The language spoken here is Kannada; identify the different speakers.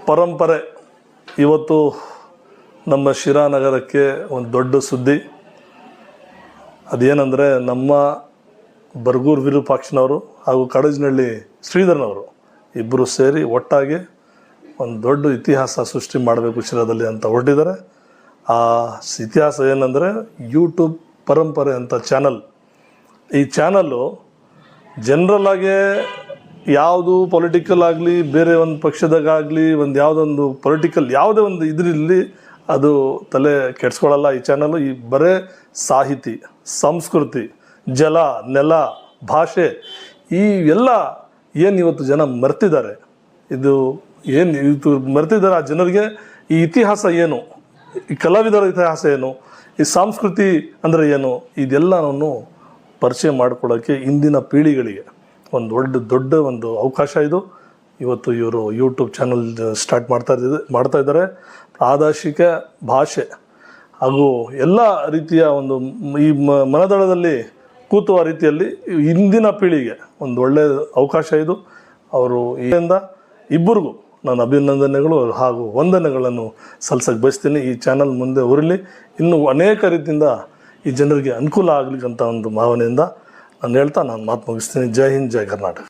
Speaker 1: ಪರಂಪರೆ ಇವತ್ತು ನಮ್ಮ ಶಿರಾ ನಗರಕ್ಕೆ ಒಂದು ದೊಡ್ಡ ಸುದ್ದಿ. ಅದೇನೆಂದರೆ ನಮ್ಮ ಬರಗೂರು ವಿರೂಪಾಕ್ಷನವರು ಹಾಗೂ ಕಡಜನಹಳ್ಳಿ ಶ್ರೀಧರನವರು ಇಬ್ಬರು ಸೇರಿ ಒಟ್ಟಾಗಿ ಒಂದು ದೊಡ್ಡ ಇತಿಹಾಸ ಸೃಷ್ಟಿ ಮಾಡಬೇಕು ಶಿರಾದಲ್ಲಿ ಅಂತ ಹೊರಟಿದ್ದಾರೆ. ಆ ಇತಿಹಾಸ ಏನಂದರೆ ಯೂಟ್ಯೂಬ್ ಪರಂಪರೆ ಅಂತ ಚಾನಲ್. ಈ ಚಾನಲ್ಲು ಜನರಲ್ಲಾಗೆ ಯಾವುದು ಪೊಲಿಟಿಕಲ್ ಆಗಲಿ, ಬೇರೆ ಒಂದು ಪಕ್ಷದಾಗಲಿ, ಒಂದು ಯಾವುದೊಂದು ಪೊಲಿಟಿಕಲ್ ಯಾವುದೇ ಒಂದು ಇದರಲ್ಲಿ ಅದು ತಲೆ ಕೆಡಿಸ್ಕೊಳ್ಳಲ್ಲ. ಈ ಚಾನಲ್ಲು ಈ ಬರೇ ಸಾಹಿತಿ, ಸಂಸ್ಕೃತಿ, ಜಲ, ನೆಲ, ಭಾಷೆ ಈ ಎಲ್ಲ ಏನು ಇವತ್ತು ಜನ ಮರ್ತಿದ್ದಾರೆ, ಇದು ಏನು ಇವತ್ತು ಮರ್ತಿದ್ದಾರೆ. ಆ ಜನರಿಗೆ ಈ ಇತಿಹಾಸ ಏನು, ಈ ಕಲಾವಿದರ ಇತಿಹಾಸ ಏನು, ಈ ಸಂಸ್ಕೃತಿ ಅಂದರೆ ಏನು, ಇದೆಲ್ಲನೂ ಪರಿಚಯ ಮಾಡಿಕೊಡೋಕ್ಕೆ ಇಂದಿನ ಪೀಳಿಗೆಗಳಿಗೆ ಒಂದು ದೊಡ್ಡ ಒಂದು ಅವಕಾಶ ಇದು. ಇವತ್ತು ಇವರು ಯೂಟ್ಯೂಬ್ ಚಾನಲ್ ಸ್ಟಾರ್ಟ್ ಮಾಡ್ತಾ ಇದ್ದಾರೆ. ಪ್ರಾದೇಶಿಕ ಭಾಷೆ ಹಾಗೂ ಎಲ್ಲ ರೀತಿಯ ಒಂದು ಈ ಮನದಳದಲ್ಲಿ ಕೂತುವ ರೀತಿಯಲ್ಲಿ ಇಂದಿನ ಪೀಳಿಗೆ ಒಂದು ಒಳ್ಳೆಯ ಅವಕಾಶ ಇದು. ಅವರು ಇದರಿಂದ ಇಬ್ಬರಿಗೂ ನಾನು ಅಭಿನಂದನೆಗಳು ಹಾಗೂ ವಂದನೆಗಳನ್ನು ಸಲ್ಲಿಸಕ್ಕೆ ಬಯಸ್ತೀನಿ. ಈ ಚಾನಲ್ ಮುಂದೆ ಹೊರಲಿ, ಇನ್ನೂ ಅನೇಕ ರೀತಿಯಿಂದ ಈ ಜನರಿಗೆ ಅನುಕೂಲ ಆಗಲಿಕ್ಕಂಥ ಒಂದು ಭಾವನೆಯಿಂದ ನಾನು ಹೇಳ್ತಾ ನಾನು ಮಾತು ಮುಗಿಸ್ತೀನಿ. ಜೈ ಹಿಂದ್, ಜೈ ಕರ್ನಾಟಕ.